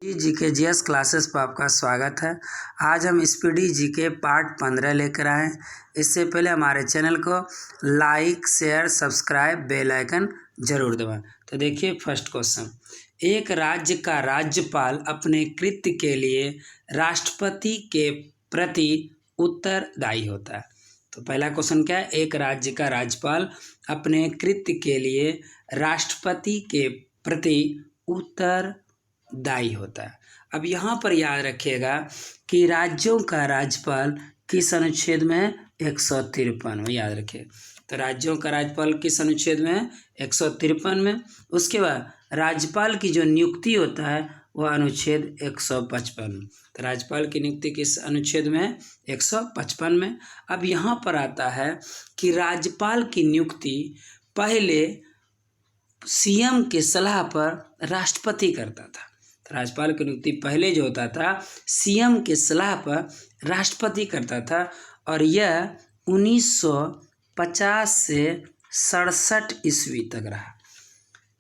जी के GS classes पर आपका स्वागत है। आज हम स्पीडी जी के पार्ट 15 लेकर आए हैं। इससे पहले हमारे चैनल को like share subscribe bell icon जरूर दबाएं। तो देखिए फर्स्ट क्वेश्चन, एक राज्य का राज्यपाल अपने कृत्य के लिए राष्ट्रपति के प्रति उत्तरदायी होता है। तो पहला क्वेश्चन क्या है, एक राज्य का राज्यपाल अपने कृत्य के लिए राष्ट्रपति के प्रति उत्तरदायी होता है। अब यहाँ पर याद रखिएगा कि राज्यों का राज्यपाल किस अनुच्छेद में है, 153 में। याद रखिए, तो राज्यों का राज्यपाल किस अनुच्छेद में है, 153 में। उसके बाद राज्यपाल की जो नियुक्ति होता है वह अनुच्छेद 155 में। तो राज्यपाल की नियुक्ति किस अनुच्छेद में है, 155 में। अब यहाँ पर आता है कि राज्यपाल की नियुक्ति पहले सीएम के सलाह पर राष्ट्रपति करता था। तो राज्यपाल की नियुक्ति पहले जो होता था सीएम के सलाह पर राष्ट्रपति करता था, और यह 1950 से 67 ईस्वी तक रहा।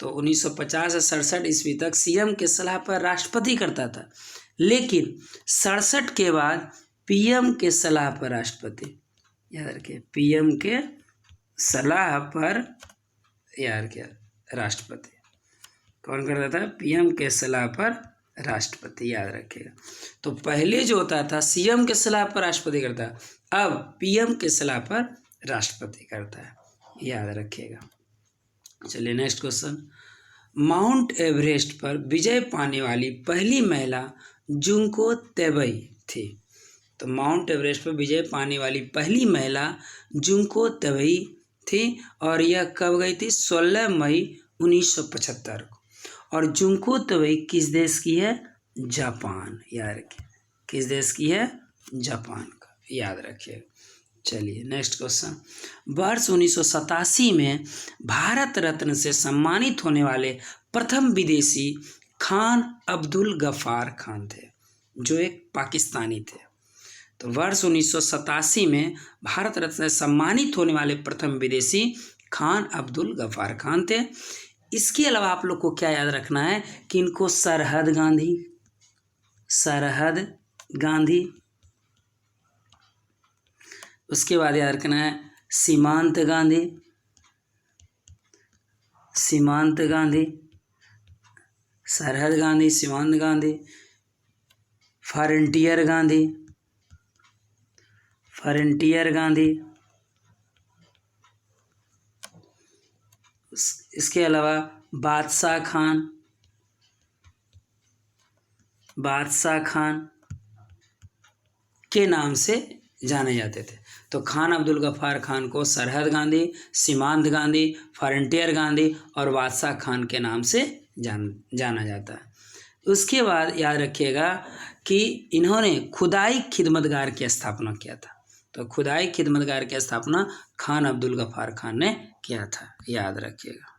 तो 1950 से 67 ईस्वी तक सीएम के सलाह पर राष्ट्रपति करता था, लेकिन 67 के बाद पीएम के सलाह पर राष्ट्रपति, याद रखिए, पीएम के सलाह पर याद किया राष्ट्रपति कौन करता था, पीएम के सलाह पर राष्ट्रपति, याद रखिएगा। तो पहले जो होता था सीएम के सलाह पर राष्ट्रपति करता, अब पीएम के सलाह पर राष्ट्रपति करता है, याद रखिएगा। चलिए नेक्स्ट क्वेश्चन, माउंट एवरेस्ट पर विजय पाने वाली पहली महिला जुंको तेबई थी। तो माउंट एवरेस्ट पर विजय पाने वाली पहली महिला जुंको तेबई थी, और यह कब गई थी, 16 मई 1975 को। और जुंको तेबई किस देश की है, जापान, याद रखिए, किस देश की है, जापान का, याद रखिए। चलिए नेक्स्ट क्वेश्चन, वर्ष 1987 में भारत रत्न से सम्मानित होने वाले प्रथम विदेशी खान अब्दुल गफ्फार खान थे, जो एक पाकिस्तानी थे। तो वर्ष 1987 में भारत रत्न से सम्मानित होने वाले प्रथम विदेशी खान अब्दुल गफ्फार खान थे। इसके अलावा आप लोग को क्या याद रखना है कि इनको सरहद गांधी, उसके बाद याद रखना है सीमांत गांधी, सरहद गांधी, सीमांत गांधी, फ्रंटियर गांधी, इसके अलावा बादशाह खान के नाम से जाने जाते थे। तो खान अब्दुल गफ्फार खान को सरहद गांधी, सीमांत गांधी, फ्रंटियर गांधी और बादशाह खान के नाम से जाना जाता है। उसके बाद याद रखिएगा कि इन्होंने खुदाई खिदमतगार की स्थापना किया था। तो खुदाई खिदमतगार की स्थापना खान अब्दुल गफ्फार खान ने किया था, याद रखिएगा।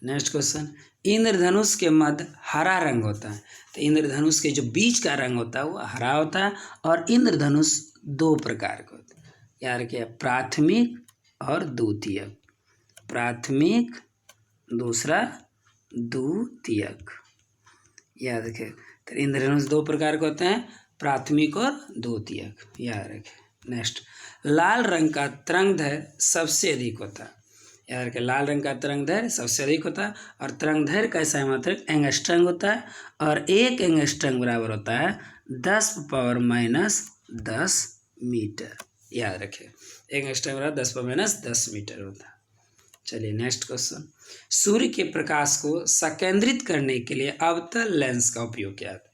नेक्स्ट क्वेश्चन, इंद्रधनुष के मध्य हरा रंग होता है। तो इंद्रधनुष के जो बीच का रंग होता है वो हरा होता है, और इंद्रधनुष दो प्रकार के होते हैं, याद रखिए, प्राथमिक और द्वितीयक। प्राथमिक, दूसरा द्वितीयक, याद रखिए। तो इंद्रधनुष दो प्रकार के होते हैं, प्राथमिक और द्वितीयक, याद रखें। नेक्स्ट, लाल रंग का तरंगदैर्घ्य सबसे अधिक होता है, याद रखें, लाल रंग का तरंगदैर्घ्य सबसे अधिक होता है, और तरंगदैर्घ्य का सामात्रक एंगस्ट्रम होता है, और एक एंगस्ट्रम बराबर होता है 10⁻⁻10 मीटर, याद रखें, एक एंगस्ट्रम बराबर 10⁻⁻10 मीटर होता है। चलिए नेक्स्ट क्वेश्चन, सूर्य के प्रकाश को संकेंद्रित करने के लिए अवतल लेंस का उपयोग किया जाता है।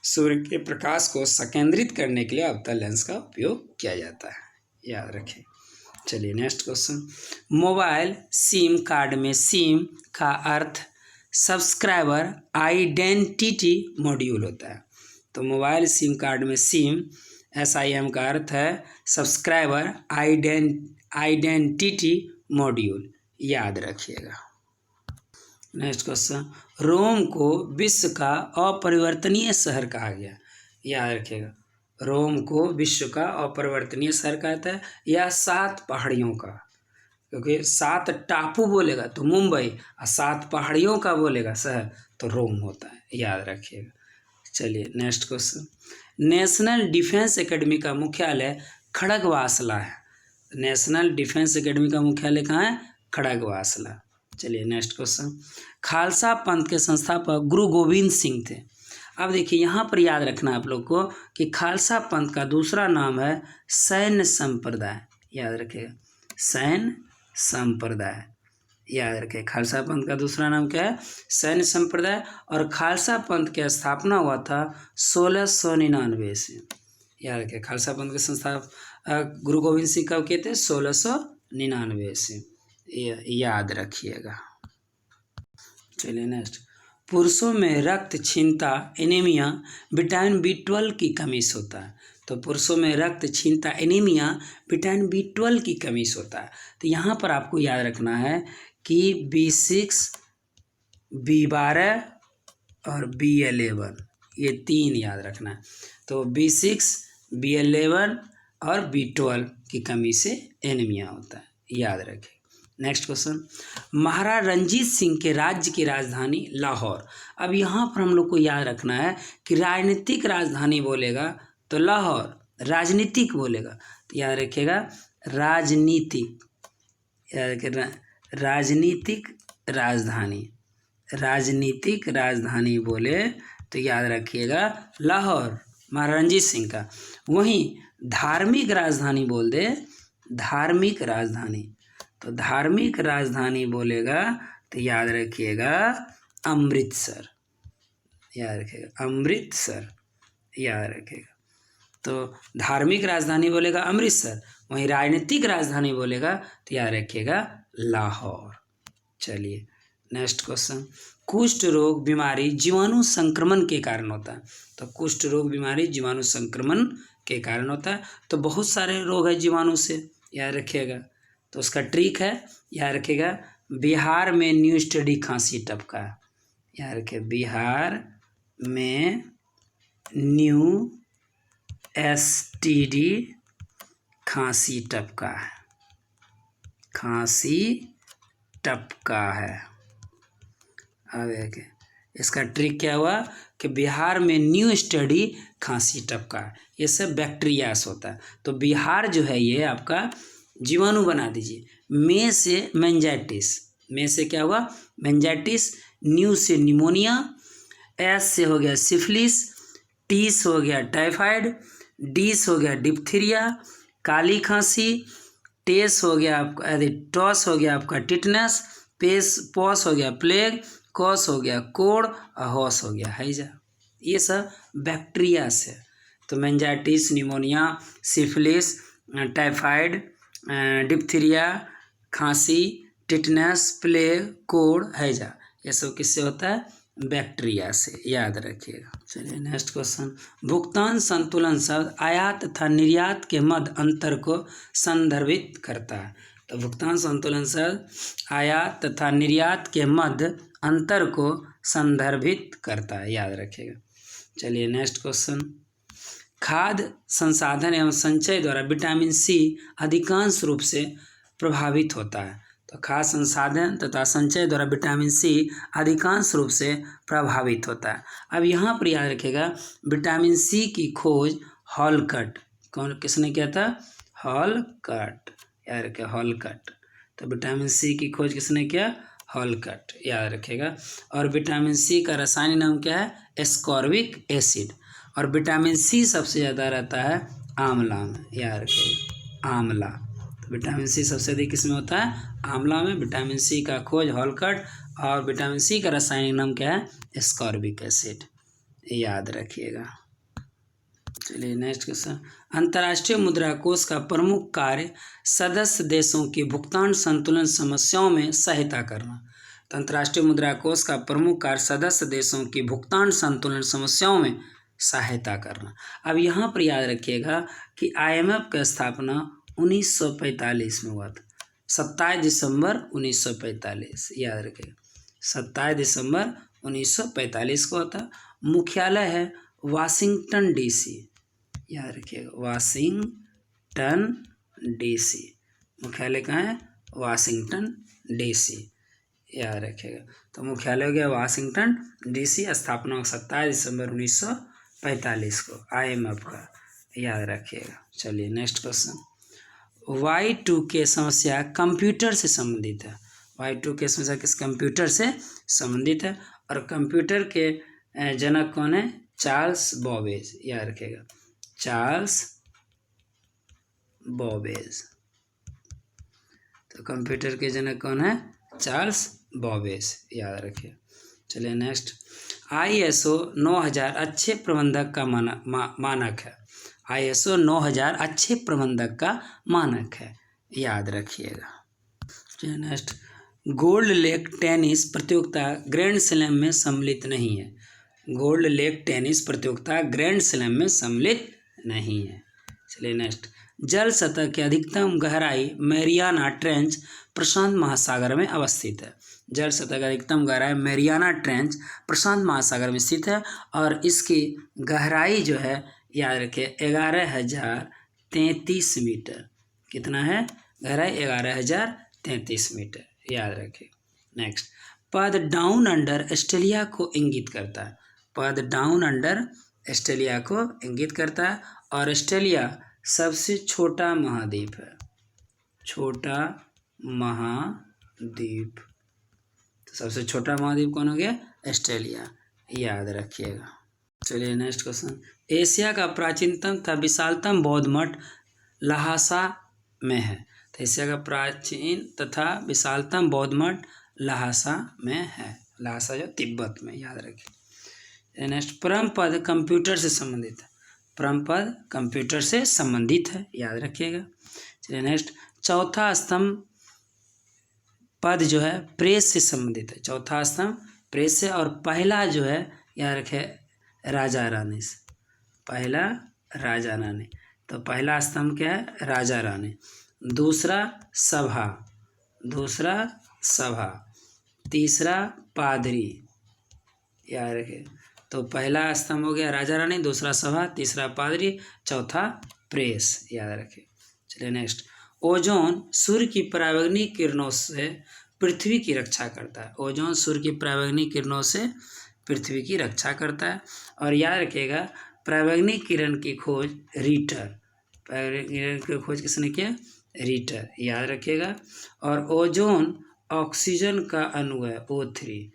सूर्य के प्रकाश को संकेंद्रित करने के लिए अवतल लेंस का उपयोग किया जाता है, याद रखें। चलिए next question, mobile SIM card में सिम का अर्थ सब्सक्राइबर आइडेंटिटी मॉड्यूल होता है। तो मोबाइल सिम कार्ड में सिम SIM का अर्थ है सब्सक्राइबर आइडेंटिटी मॉड्यूल, याद रखिएगा। नेक्स्ट क्वेश्चन, रोम को विश्व का अपरिवर्तनीय शहर कहा गया, याद रखिएगा। रोम को विश्व का अपरिवर्तनीय शहर कहता है, या 7 पहाड़ियों का, क्योंकि 7 टापू बोलेगा तो मुंबई, और 7 पहाड़ियों का बोलेगा शहर तो रोम होता है, याद रखिएगा। चलिए next question. National defence academy का मुख्यालय खड़गवासला है। नेशनल डिफेंस एकेडमी का मुख्यालय कहाँ है? खड़गवासला। चलिए नेक्स्ट क्वेश्चन। खालसा पंथ के संस्थापक गुरु गोविंद सिंह थे। अब देखिए यहाँ पर याद रखना आप लोग को कि खालसा पंथ का दूसरा नाम है सैन्य संप्रदाय। याद रखिएगा, सैन्य संप्रदाय। याद रखें, खालसा पंथ का दूसरा नाम क्या है? सैन्य संप्रदाय। और खालसा पंथ की स्थापना हुआ था 1699 से। याद रखें, खालसा पंथ के संस्थापक गुरु गोविंद सिंह कब किए थे? 1699 से। याद रखिएगा। चलिए नेक्स्ट। पुरुषों में रक्त क्षीणता एनीमिया विटामिन B12 की कमी से होता है। तो पुरुषों में रक्त क्षीणता एनीमिया विटामिन B12 की कमी से होता है। तो यहाँ पर आपको याद रखना है कि B6, B12 और B11 ये 3 याद रखना है। तो B6, B11 और B12 की कमी से एनीमिया होता है, याद रखें। Next question. महाराजा रंजीत सिंह के राज्य की राजधानी लाहौर। अब यहाँ पर हम लोग को याद रखना है कि राजनीतिक राजधानी बोलेगा तो लाहौर, राजनीतिक बोलेगा तो याद रखिएगा राजनीतिक। याद रखिएगा राजनीतिक राजधानी, राजनीतिक राजधानी बोले तो याद रखिएगा लाहौर, महाराजा रंजीत सिंह का। वहीं धार्मिक राजधानी बोल दे, धार्मिक राजधानी, तो धार्मिक राजधानी बोलेगा तो याद रखिएगा अमृतसर। याद रखिएगा अमृतसर, याद रखिएगा। तो धार्मिक राजधानी बोलेगा अमृतसर, वहीं राजनीतिक राजधानी बोलेगा तो याद रखिएगा लाहौर। चलिए नेक्स्ट क्वेश्चन। कुष्ठ रोग बीमारी जीवाणु संक्रमण के कारण होता है। तो कुष्ठ रोग बीमारी जीवाणु संक्रमण के कारण होता है। तो बहुत सारे रोग है जीवाणु से, याद रखिएगा। तो उसका ट्रिक है, याद रखिएगा, बिहार में न्यू स्टडी खांसी टपका। याद रखिए बिहार में न्यू STD खांसी टपका है, खांसी टपका है। अब देखिए इसका ट्रिक क्या हुआ कि बिहार में न्यू स्टडी खांसी टपका है, ये सब बैक्टीरिया से होता है। तो बिहार जो है ये आपका जीवाणु बना दीजिए। में से मेंजाइटिस, में से क्या हुआ? मेंजाइटिस। न्यू से निमोनिया, S से हो गया सिफिलिस, T से हो गया टाइफाइड, D से हो गया डिप्थीरिया, काली खांसी, टेस हो गया आपका, टॉस हो गया आपका टिटनस, पॉस हो गया प्लेग, कॉस हो गया कोड़ और हॉस हो गया हैजा। ये सब बैक्टीरिया से। तो meningitis, pneumonia, syphilis, typhoid, diphtheria, खांसी, टिटनस, प्लेग, कोड़, हैजा, ये सब किससे होता है? बैक्टीरिया से, याद रखिएगा। चलिए नेक्स्ट क्वेश्चन। भुगतान संतुलन शब्द आयात तथा निर्यात के मध्य अंतर को संदर्भित करता है। तो भुगतान संतुलन शब्द आयात तथा निर्यात के मध्य अंतर को संदर्भित करता है, याद रखिएगा। चलिए नेक्स्ट क्वेश्चन। खाद्य संसाधन एवं संचय द्वारा विटामिन C अधिकांश रूप से प्रभावित होता है। तो खाद्य संसाधन तथा संचय द्वारा विटामिन C अधिकांश रूप से प्रभावित होता है। अब यहाँ पर याद रखिएगा विटामिन C की खोज हॉलकट, कौन किसने किया था? हॉलकट, याद रखिए हॉलकट। तो विटामिन C की खोज किसने किया? हॉलकट, याद रखिएगा। और विटामिन C का रासायनिक नाम क्या है? Ascorbic acid. और विटामिन C सबसे ज़्यादा रहता है आंवला में, याद रखिएगा आंवला। तो विटामिन C सबसे अधिक किसमें होता है? आंवला में। विटामिन C का खोज हॉलकट। और विटामिन C का रासायनिक नाम क्या है? एस्कॉर्बिक एसिड, याद रखिएगा। चलिए नेक्स्ट क्वेश्चन। अंतर्राष्ट्रीय मुद्रा कोष का प्रमुख कार्य सदस्य देशों की भुगतान संतुलन समस्याओं में सहायता करना। तो अंतर्राष्ट्रीय मुद्रा कोष का प्रमुख कार्य सदस्य देशों की भुगतान संतुलन समस्याओं में सहायता करना। अब यहाँ पर याद रखिएगा कि IMF का स्थापना 1945 में हुआ था, 27 दिसंबर 1945, याद रखिएगा 27 दिसंबर 1945 को होता। मुख्यालय है वाशिंगटन DC, याद रखिएगा वाशिंगटन DC, मुख्यालय कहाँ है? वाशिंगटन DC, याद रखिएगा। तो मुख्यालय हो गया वाशिंगटन DC, स्थापना 27 दिसंबर 1945 को IMF का, याद रखिएगा। चलिए नेक्स्ट क्वेश्चन। Y2K समस्या कंप्यूटर से संबंधित है। Y2K समस्या किस कंप्यूटर से संबंधित है, और कंप्यूटर के जनक कौन है? चार्ल्स बॉबेज, याद रखिएगा, चार्ल्स बॉबेज। तो कंप्यूटर के जनक कौन है? चार्ल्स बॉबेज, याद रखिए। चलिए नेक्स्ट। ISO 9000 अच्छे प्रबंधक का मानक है। ISO 9000 अच्छे प्रबंधक का मानक है, याद रखिएगा। चलिए नेक्स्ट। गोल्ड लेक टेनिस प्रतियोगिता ग्रैंड स्लैम में सम्मिलित नहीं है। गोल्ड लेक टेनिस प्रतियोगिता ग्रैंड स्लैम में सम्मिलित नहीं है। चलिए नेक्स्ट। जल सतह की अधिकतम गहराई मैरियाना ट्रेंच प्रशांत महासागर में अवस्थित है। जल सतह की अधिकतम गहराई मैरियाना ट्रेंच प्रशांत महासागर में स्थित है, और इसकी गहराई जो है, याद रखिए, 11,033 मीटर। कितना है? गहराई 11,033 मीटर, याद रखिए। नेक्स्ट। पद डाउन अंडर ऑस्ट्रेलिया को इंगित करता है। पद डाउन अंडर ऑस्ट्रेलिया को इंगित करता है, और ऑस्ट्रेलिया सबसे छोटा महाद्वीप है। छोटा महाद्वीप, तो सबसे छोटा महाद्वीप कौन हो गया? ऑस्ट्रेलिया, याद रखिएगा। चलिए नेक्स्ट क्वेश्चन। एशिया का प्राचीनतम तथा विशालतम बौद्ध मठ लहासा में है। तो एशिया का प्राचीन तथा विशालतम बौद्ध मठ लहासा में है। लहासा जो तिब्बत में, याद रखिए। नेक्स्ट। परम पद कंप्यूटर से संबंधित है। परम पद कंप्यूटर से संबंधित है, याद रखिएगा। चलिए नेक्स्ट। चौथा स्तंभ पद जो है प्रेस से संबंधित है। चौथा स्तंभ प्रेस से, और पहला जो है, याद रखें, राजा रानी से। पहला राजा रानी, तो पहला स्तंभ क्या है? राजा रानी। दूसरा सभा, दूसरा सभा। तीसरा पादरी, याद रखें। तो पहला स्तंभ हो गया राजा रानी, दूसरा सभा, तीसरा पादरी, चौथा प्रेस, याद रखें। चलिए नेक्स्ट। ओजोन सूर्य की पराबैंगनी किरणों से पृथ्वी की रक्षा करता है। ओजोन सूर्य की पराबैंगनी किरणों से पृथ्वी की रक्षा करता है, और याद रखिएगा, पराबैंगनी किरण की खोज रीटर, पराबैंगनी किरण की खोज किसने किया? रीटर, याद रखिएगा। और ओजोन ऑक्सीजन का अणु है O3,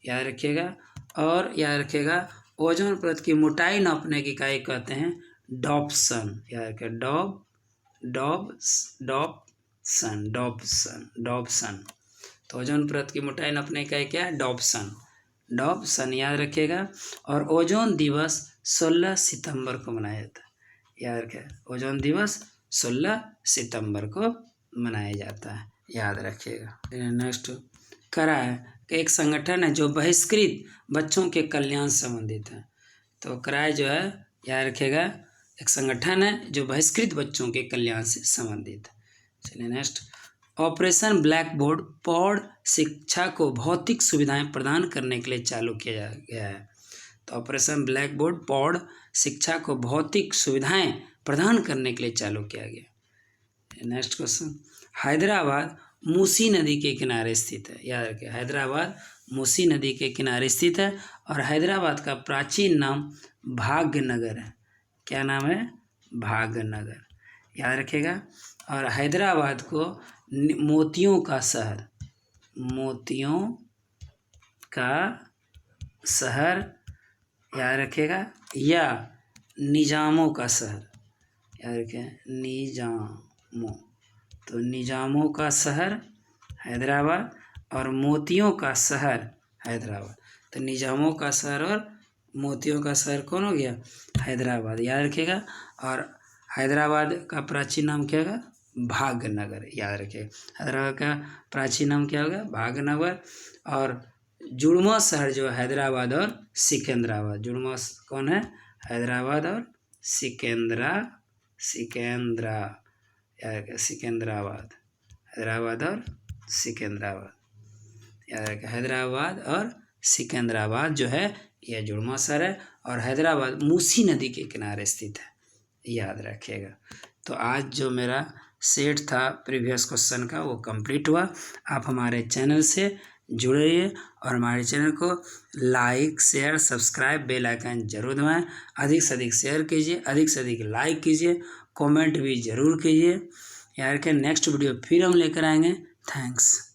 याद रखिएगा। और याद रखिएगा, ओजोन परत की मोटाई नापने की इकाई कहते हैं डॉप्सन, याद रखिए, डॉप्सन। तो ओजोन परत की मोटाई नापने की इकाई क्या है? डॉप्सन, याद रखिएगा। और ओजोन दिवस 16 सितंबर को मनाया जाता है, याद रखिए। ओजोन दिवस 16 सितंबर को मनाया जाता है, याद रखिएगा। नेक्स्ट। कराय एक संगठन है जो बहिष्कृत बच्चों के कल्याण से संबंधित है। तो कराय जो है, याद रखिएगा, एक संगठन है जो बहिष्कृत बच्चों के कल्याण से संबंधित है। चलिए नेक्स्ट। ऑपरेशन ब्लैक बोर्ड पौड़ शिक्षा को भौतिक सुविधाएं प्रदान करने के लिए चालू किया गया है। तो ऑपरेशन ब्लैक बोर्ड पौड़ शिक्षा को भौतिक सुविधाएं प्रदान करने के लिए चालू किया गया। Next question. हैदराबाद मूसी नदी के किनारे स्थित है, याद रखिए, हैदराबाद मूसी नदी के किनारे स्थित है, और हैदराबाद का प्राचीन नाम भाग्यनगर है। क्या नाम है? भाग्यनगर, याद रखिएगा। और हैदराबाद को मोतियों का शहर, मोतियों का शहर, याद रखिएगा, या निजामों का शहर, याद रखिए, निजामों। तो निजामों का शहर हैदराबाद, और मोतियों का शहर हैदराबाद। तो निजामों का शहर और मोतियों का शहर कौन हो गया? हैदराबाद, याद रखिएगा। और हैदराबाद का प्राचीन नाम क्या होगा? भाग्यनगर, याद रखिए। हैदराबाद का प्राचीन नाम क्या होगा? भाग्यनगर। और जुड़वा शहर जो हैदराबाद और सिकंदराबाद, जुड़वा कौन है? हैदराबाद और सिकंदराबाद, हैदराबाद और सिकंदराबाद, याद रखिए। हैदराबाद और सिकंदराबाद जो है, यह जुड़वा शहर है, और हैदराबाद मूसी नदी के किनारे स्थित है, याद रखिएगा। तो आज जो मेरा सेट था प्रीवियस क्वेश्चन का, वो कंप्लीट हुआ। आप हमारे चैनल से जुड़े रहिए और हमारे चैनल को like share subscribe bell icon जरूर दबाएं। अधिक से अधिक शेयर कीजिए, अधिक से अधिक लाइक कीजिए, कमेंट भी ज़रूर कीजिए। यार के नेक्स्ट वीडियो फिर हम लेकर आएंगे। थैंक्स।